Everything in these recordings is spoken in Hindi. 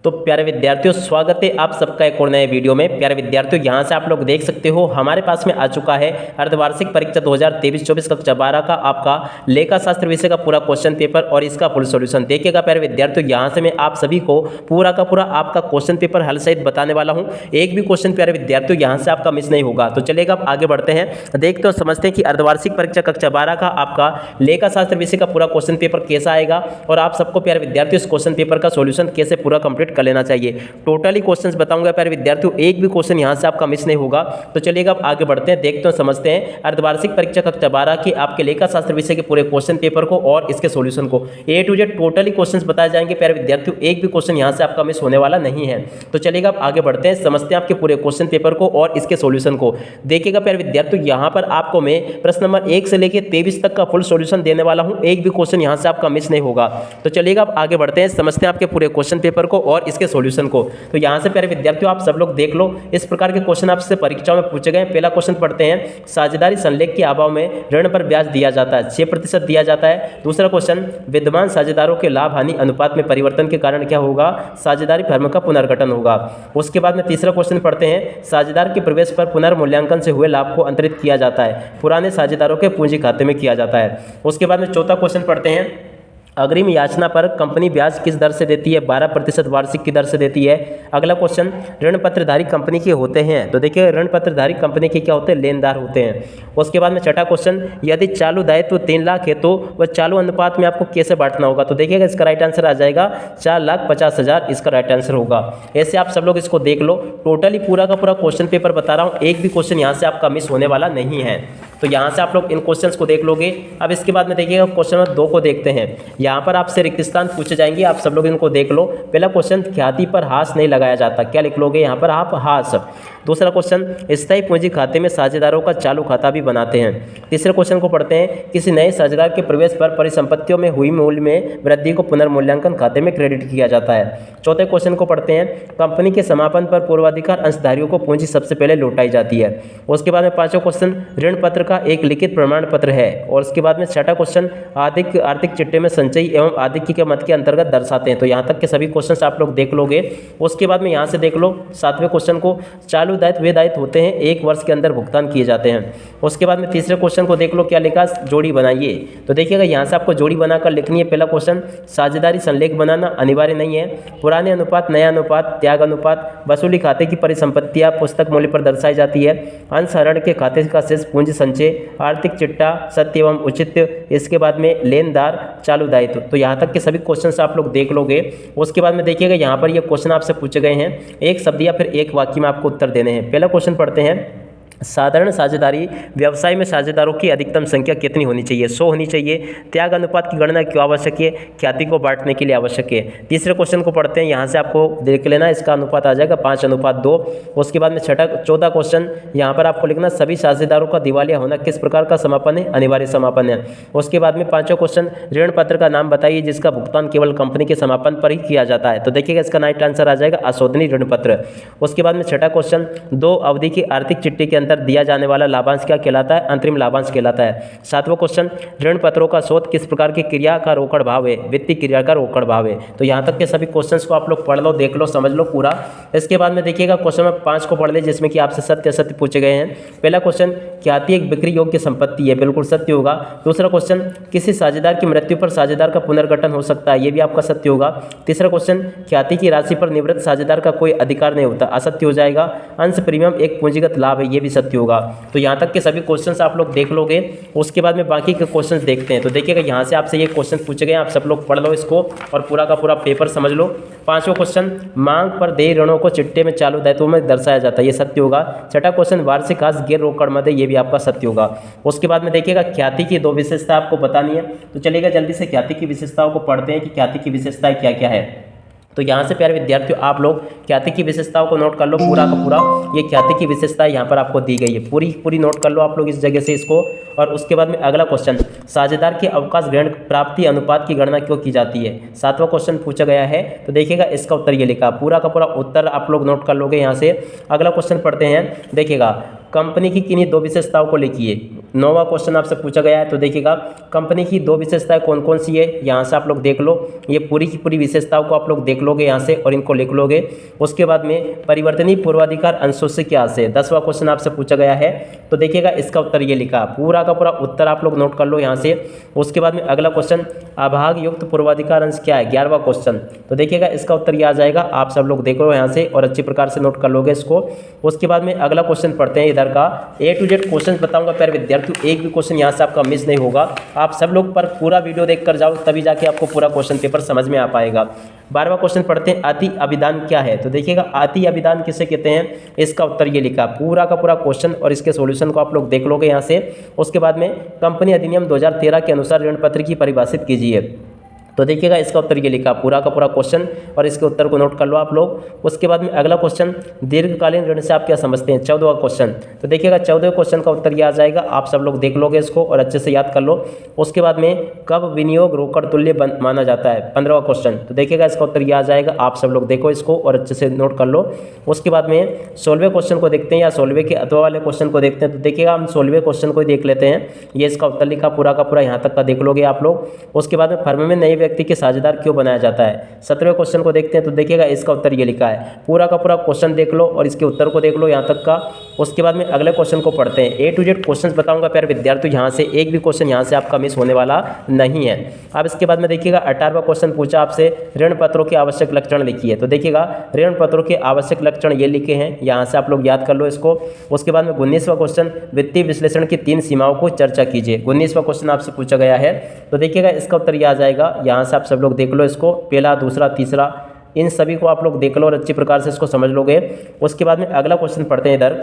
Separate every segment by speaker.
Speaker 1: तो प्यारे विद्यार्थियों, स्वागत है आप सबका एक और नए वीडियो में। प्यारे विद्यार्थियों, यहाँ से आप लोग देख सकते हो हमारे पास में आ चुका है अर्धवार्षिक परीक्षा 2023-24 कक्षा 12 का आपका लेखा शास्त्र विषय का पूरा क्वेश्चन पेपर और इसका फुल सॉल्यूशन। देखिएगा प्यारे विद्यार्थियों, यहाँ से मैं आप सभी को पूरा का पूरा आपका क्वेश्चन पेपर हल सहित बताने वाला हूँ। एक भी क्वेश्चन प्यारे विद्यार्थियों यहाँ से आपका मिस नहीं होगा। तो चलेगा, अब आगे बढ़ते हैं, देखते हो समझते हैं कि अर्धवार्षिक परीक्षा कक्षा 12 का आपका लेखा शास्त्र विषय का पूरा क्वेश्चन पेपर कैसा आएगा और आप सबको प्यारे विद्यार्थियों इस क्वेश्चन पेपर का सॉल्यूशन कैसे पूरा कंप्लीट कर लेना चाहिए। टोटली क्वेश्चंस बताऊंगा प्यारे विद्यार्थियों, एक भी क्वेश्चन यहां से आपका मिस नहीं होगा। तो चलिएगा, अब आगे बढ़ते हैं, देखते हैं समझते हैं अर्धवार्षिक परीक्षा कक्षा 12 की आपके लेखा शास्त्र विषय के पूरे क्वेश्चन पेपर को और इसके सॉल्यूशन को ए टू जेड टोटली क्वेश्चंस बताए जाएंगे प्यारे विद्यार्थियों। एक भी क्वेश्चन यहां से आपका मिस होने वाला नहीं है। तो चलिएगा, अब आगे बढ़ते हैं, समझते हैं आपके पूरे क्वेश्चन पेपर को और इसके सॉल्यूशन को। देखिएगा प्यारे विद्यार्थियों, यहां पर आपको मैं प्रश्न नंबर 1 से लेकर 23 तक का फुल सॉल्यूशन देने वाला हूं। एक भी क्वेश्चन यहां से आपका मिस नहीं होगा। तो चलिएगा, अब आगे बढ़ते हैं, समझते हैं आपके पूरे क्वेश्चन पेपर को और इसके सॉल्यूशन को। तो यहाँ से प्यारे विद्यार्थियों आप सब लोग देख लो, इस प्रकार के क्वेश्चन आपसे परीक्षाओं में पूछे गए। पहला क्वेश्चन पढ़ते हैं, साझेदारी संलेख के अभाव में ऋण पर ब्याज दिया जाता है, 6% दिया जाता है। दूसरा क्वेश्चन, विद्यमान साझेदारों के लाभ हानि अनुपात में परिवर्तन के कारण क्या होगा, साझेदारी फर्म का पुनर्गठन होगा। उसके बाद में तीसरा क्वेश्चन पढ़ते हैं, साझेदार के प्रवेश पर पुनर्मूल्यांकन से हुए लाभ को अंतरित किया जाता है, पुराने साझेदारों के पूंजी खाते में किया जाता है। उसके बाद में चौथा क्वेश्चन पढ़ते हैं, अग्रिम याचना पर कंपनी ब्याज किस दर से देती है, 12% वार्षिक की दर से देती है। अगला क्वेश्चन, ऋण पत्रधारी कंपनी के होते हैं, तो देखिए ऋण पत्रधारी कंपनी के क्या होते हैं, लेनदार होते हैं। उसके बाद में छठा क्वेश्चन, यदि चालू दायित्व 3 लाख है तो वह चालू अनुपात में आपको कैसे बांटना होगा। तो देखिएगा, इसका राइट आंसर आ जाएगा 4,50,000, इसका राइट आंसर होगा। ऐसे आप सब लोग इसको देख लो, टोटली पूरा का पूरा क्वेश्चन पेपर बता रहा हूँ, एक भी क्वेश्चन यहाँ से आपका मिस होने वाला नहीं है। तो यहाँ से आप लोग इन क्वेश्चंस को देख लोगे। अब इसके बाद में देखिएगा क्वेश्चन नंबर 2 को देखते हैं। यहाँ पर आपसे रिक्त स्थान पूछे जाएंगे, आप सब लोग इनको देख लो। पहला क्वेश्चन, ख्याति पर हास नहीं लगाया जाता, क्या लिख लोगे यहाँ पर आप, हास। दूसरा क्वेश्चन, स्थायी पूंजी खाते में साझेदारों का चालू खाता भी बनाते हैं। तीसरे क्वेश्चन को पढ़ते हैं, किसी नए साझेदार के प्रवेश पर परिसंपत्तियों में हुई मूल्य में वृद्धि को पुनर्मूल्यांकन खाते में क्रेडिट किया जाता है। चौथे क्वेश्चन को पढ़ते हैं, कंपनी के समापन पर पूर्वाधिकार अंशधारियों को पूंजी सबसे पहले लौटाई जाती है। उसके बाद में पांचवा क्वेश्चन, ऋण पत्र का एक लिखित प्रमाण पत्र है। और उसके बाद में छठा क्वेश्चन, आर्थिक चिट्टे में संचयी एवं आदिक्य के मत के अंतर्गत दर्शाते हैं। तो यहाँ तक के सभी क्वेश्चन आप लोग देख लोगे। उसके बाद में यहाँ से देख लो सातवें क्वेश्चन को, चालू दायित्व वे दायित्व होते हैं 1 वर्ष के अंदर भुगतान किए जाते हैं। उसके बाद में तीसरे क्वेश्चन को देख लो, क्या लिखा, जोड़ी बनाइए। तो देखिएगा, यहाँ से आपको जोड़ी बनाकर लिखनी है। पहला क्वेश्चन, साझेदारी संलेख बनाना अनिवार्य नहीं है, पुराने अनुपात, नया अनुपात, त्याग अनुपात, वसूली खाते की परिसंपत्तियां पुस्तक मूल्य पर दर्शाई जाती है, अंशहरण के खाते का शेष पूंजी संचय, आर्थिक चिट्टा, सत्य एवं उचित, इसके बाद में लेनदार, चालू दायित्व। तो यहाँ तक के सभी क्वेश्चन आप लोग देख लोगे। उसके बाद में देखिएगा, यहाँ पर ये क्वेश्चन आपसे पूछे गए हैं, एक शब्द या फिर एक वाक्य में आपको उत्तर देने हैं। पहला क्वेश्चन पढ़ते हैं, साधारण साझेदारी व्यवसाय में साझेदारों की अधिकतम संख्या कितनी होनी चाहिए, 100 होनी चाहिए। त्याग अनुपात की गणना क्यों आवश्यक है, ख्याति को बांटने के लिए आवश्यक है। तीसरे क्वेश्चन को पढ़ते हैं, यहाँ से आपको देख लेना, इसका अनुपात आ जाएगा 5:2। उसके बाद में चौथा क्वेश्चन, यहाँ पर आपको लिखना, सभी साझेदारों का दिवालिया होना किस प्रकार का समापन है, अनिवार्य समापन है। उसके बाद में पांचवा क्वेश्चन, ऋण पत्र का नाम बताइए जिसका भुगतान केवल कंपनी के समापन पर ही किया जाता है। तो देखिएगा, इसका राइट आंसर आ जाएगा अशोधनीय ऋण पत्र। उसके बाद में छठा क्वेश्चन, 2 अवधि की आर्थिक चिट्ठी के दिया जाने वाला लाभांश क्या कहलाता है, अंतरिम लाभांश कहलाता है। सातवां क्वेश्चन, ऋण पत्रों का स्रोत किस प्रकार की क्रिया का रोकड़ भाव है, वित्तीय क्रिया का रोकड़ भाव है। तो यहाँ तक के सभी क्वेश्चंस को आप लोग पढ़ लो, देख लो, समझ लो पूरा। इसके बाद में देखिएगा क्वेश्चन नंबर 5 को पढ़ ले, जिसमें कि आपसे सत्य असत्य पूछे गए हैं। पहला क्वेश्चन, ख्याति एक बिक्री योग्य संपत्ति है, बिल्कुल सत्य होगा। दूसरा क्वेश्चन, किसी साझेदार की मृत्यु पर साझेदार का पुनर्गठन हो सकता है, यह भी आपका सत्य होगा। तीसरा क्वेश्चन, ख्याति की राशि पर निवृत्त साझेदार का कोई अधिकार नहीं होता, असत्य हो जाएगा। अंश प्रीमियम एक पूंजीगत लाभ है, यह भी सत्य होगा। तो यहाँ तक के सभी क्वेश्चंस आप लोग देख लोगे। उसके बाद में बाकी के क्वेश्चंस देखते हैं। तो देखिएगा, यहाँ से आपसे ये क्वेश्चन पूछे गए, आप सब लोग पढ़ लो इसको और पूरा का पूरा पेपर समझ लो। पांचवा क्वेश्चन, मांग पर देय ऋणों को चिट्टे में चालू दायित्वों में दर्शाया जाता है, ये सत्य होगा। छठा क्वेश्चन, वार्षिक हास गैर रोकड़ मद है, ये भी आपका सत्य होगा। उसके बाद में देखिएगा, ख्याति की 2 विशेषता आपको बतानी है। तो चलिएगा, जल्दी से ख्याति की विशेषताओं को पढ़ते हैं कि ख्याति की विशेषताएं क्या क्या है। तो यहाँ से प्यारे विद्यार्थियों आप लोग ख्याति की विशेषताओं को नोट कर लो, पूरा का पूरा ये ख्याति की विशेषताएं यहाँ पर आपको दी गई है, पूरी नोट कर लो आप लोग इस जगह से इसको। और उसके बाद में अगला क्वेश्चन, साझेदार के अवकाश ग्रहण प्राप्ति अनुपात की गणना क्यों की जाती है, 7वां क्वेश्चन पूछा गया है। तो देखिएगा, इसका उत्तर ये लिखा, पूरा का पूरा उत्तर आप लोग नोट कर लोगे यहाँ से। अगला क्वेश्चन पढ़ते हैं, देखिएगा, कंपनी की किन्हीं दो विशेषताओं को लिखिए। 9वां क्वेश्चन आपसे पूछा गया है। तो देखिएगा कंपनी की दो विशेषताएं कौन कौन सी है, यहाँ से आप लोग देख लो। ये पूरी की पूरी विशेषताओं को आप लोग देख लोगे यहाँ से और इनको लिख लोगे। उसके बाद में परिवर्तनीय पूर्वाधिकार अंशों से क्या से 10वां क्वेश्चन आपसे पूछा गया है। तो देखिएगा इसका उत्तर ये लिखा, पूरा का पूरा उत्तर आप लोग नोट कर लो यहाँ से। उसके बाद में अगला क्वेश्चन अभाग युक्त पूर्वाधिकार अंश क्या है, 11वां क्वेश्चन। तो देखिएगा इसका उत्तर ये आ जाएगा, आप सब लोग देख लो यहाँ से और अच्छी प्रकार से नोट कर लोगे इसको। उसके बाद में अगला क्वेश्चन पढ़ते हैं इधर का। A to Z क्वेश्चन बताऊंगा प्यारे विद्यार्थियों, एक भी क्वेश्चन यहाँ से आपका मिस नहीं होगा। आप सब लोग पर पूरा वीडियो देख कर जाओ, तभी जाके आपको पूरा क्वेश्चन पेपर समझ में आ पाएगा। 12वां क्वेश्चन पढ़ते हैं, अति अभिधान क्या है। तो देखिएगा अति अभिधान किसे कहते हैं, इसका उत्तर ये लिखा, पूरा का पूरा क्वेश्चन और इसके सॉल्यूशन को आप लोग देख लोगे यहाँ से। उसके बाद में कंपनी अधिनियम 2013 के अनुसार ऋण पत्र की परिभाषित कीजिए। तो देखिएगा इसका उत्तर ये लिखा, पूरा का पूरा क्वेश्चन और इसके उत्तर को नोट कर लो आप लोग। उसके बाद में अगला क्वेश्चन दीर्घकालीन ऋण से आप क्या समझते हैं, 14वां क्वेश्चन। तो देखिएगा 14वें क्वेश्चन का उत्तर ये आ जाएगा, आप सब लोग देख लोगे इसको और अच्छे से याद कर लो। उसके बाद में कब विनियोग रोकड़ तुल्य माना जाता है, 15वां क्वेश्चन। तो देखिएगा इसका उत्तर ये आ जाएगा, आप सब लोग देखो इसको और अच्छे से नोट कर लो। उसके बाद में 16वें क्वेश्चन को देखते हैं या 16वें के अथवा वाले क्वेश्चन को देखते हैं। तो देखिएगा हम 16वें क्वेश्चन को देख लेते हैं, ये इसका उत्तर लिखा, पूरा का पूरा यहाँ तक का देख लोगे आप लोग। उसके बाद में फर्म में नए व्यक्ति के साझेदार क्यों बनाया जाता है, 17वें क्वेश्चन को देखते हैं। तो देखिएगा इसका उत्तर ये लिखा है, पूरा का पूरा क्वेश्चन देख लो और इसके उत्तर को देख लो यहाँ तक का। उसके बाद में अगले क्वेश्चन को पढ़ते हैं। A to Z क्वेश्चन बताऊंगा प्यारे विद्यार्थियों, यहाँ से एक भी क्वेश्चन यहाँ से आपका मिस होने वाला नहीं है। अब इसके बाद में देखिएगा 18वां क्वेश्चन पूछा आपसे, ऋण पत्रों के आवश्यक लक्षण लिखिए। तो देखिएगा ऋण पत्रों के आवश्यक लक्षण ये लिखे हैं, यहाँ से आप लोग याद कर लो इसको। उसके बाद में 19वां क्वेश्चन वित्तीय विश्लेषण की 3 सीमाओं को चर्चा कीजिए। 19वां क्वेश्चन आपसे पूछा गया है। तो देखिएगा इसका उत्तर ये आ जाएगा, यहाँ से आप सब लोग देख लो इसको, पहला दूसरा तीसरा इन सभी को आप लोग देख लो और अच्छी प्रकार से इसको समझ लोगे। उसके बाद में अगला क्वेश्चन पढ़ते हैं इधर।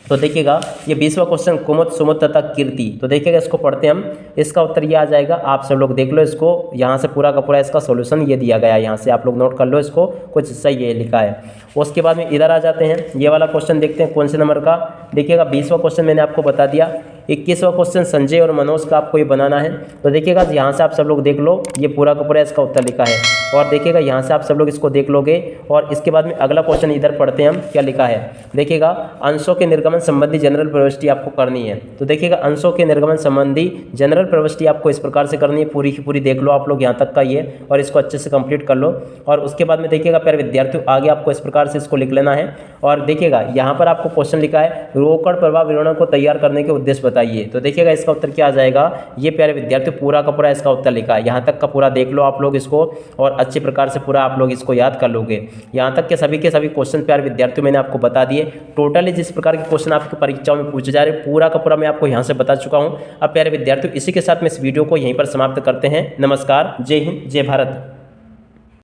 Speaker 1: तो देखिएगा ये 20वां क्वेश्चन कुमुद सुमुद तथा कीर्ति। तो देखिएगा इसको पढ़ते हैं हम, इसका उत्तर ये आ जाएगा, आप सब लोग देख लो इसको। यहाँ से पूरा का पूरा इसका सॉल्यूशन ये दिया गया है, यहाँ से आप लोग नोट कर लो इसको, कुछ सही ये लिखा है। उसके बाद में इधर आ जाते हैं, ये वाला क्वेश्चन देखते हैं कौन से नंबर का। देखिएगा 20वां क्वेश्चन मैंने आपको बता दिया। 21वां क्वेश्चन संजय और मनोज का आपको ये बनाना है। तो देखिएगा यहाँ से आप सब लोग देख लो, ये पूरा का पूरा इसका उत्तर लिखा है और देखिएगा यहाँ से आप सब लोग इसको देख लोगे। और इसके बाद में अगला क्वेश्चन इधर पढ़ते हैं हम, क्या लिखा है। देखिएगा अंशों के निर्गमन संबंधी जनरल प्रविष्टि आपको करनी है। तो देखिएगा अंशों के निर्गमन संबंधी जनरल प्रविष्टि आपको इस प्रकार से करनी है, पूरी की पूरी देख लो आप लोग यहाँ तक का ये और इसको अच्छे से कंप्लीट कर लो। और उसके बाद में देखिएगा प्यारे विद्यार्थियों आगे आपको इस प्रकार से इसको लिख लेना है। और देखिएगा यहाँ पर आपको क्वेश्चन लिखा है, रोकड़ प्रवाह विवरण को तैयार करने के उद्देश्य बताइए। तो देखिएगा इसका उत्तर क्या आ जाएगा, ये प्यारे विद्यार्थियों पूरा का पूरा इसका उत्तर लिखा है, यहाँ तक का पूरा देख लो आप लोग इसको और अच्छी प्रकार से पूरा आप लोग इसको याद कर लोगे। यहाँ तक के सभी क्वेश्चन प्यारे विद्यार्थियों मैंने आपको बता दिए। टोटली जिस प्रकार के क्वेश्चन आपकी परीक्षाओं में पूछे जा रहे हैं पूरा का पूरा मैं आपको यहाँ से बता चुका हूँ। अब प्यारे विद्यार्थियों इसी के साथ में इस वीडियो को यहीं पर समाप्त करते हैं। नमस्कार, जय हिंद, जय भारत।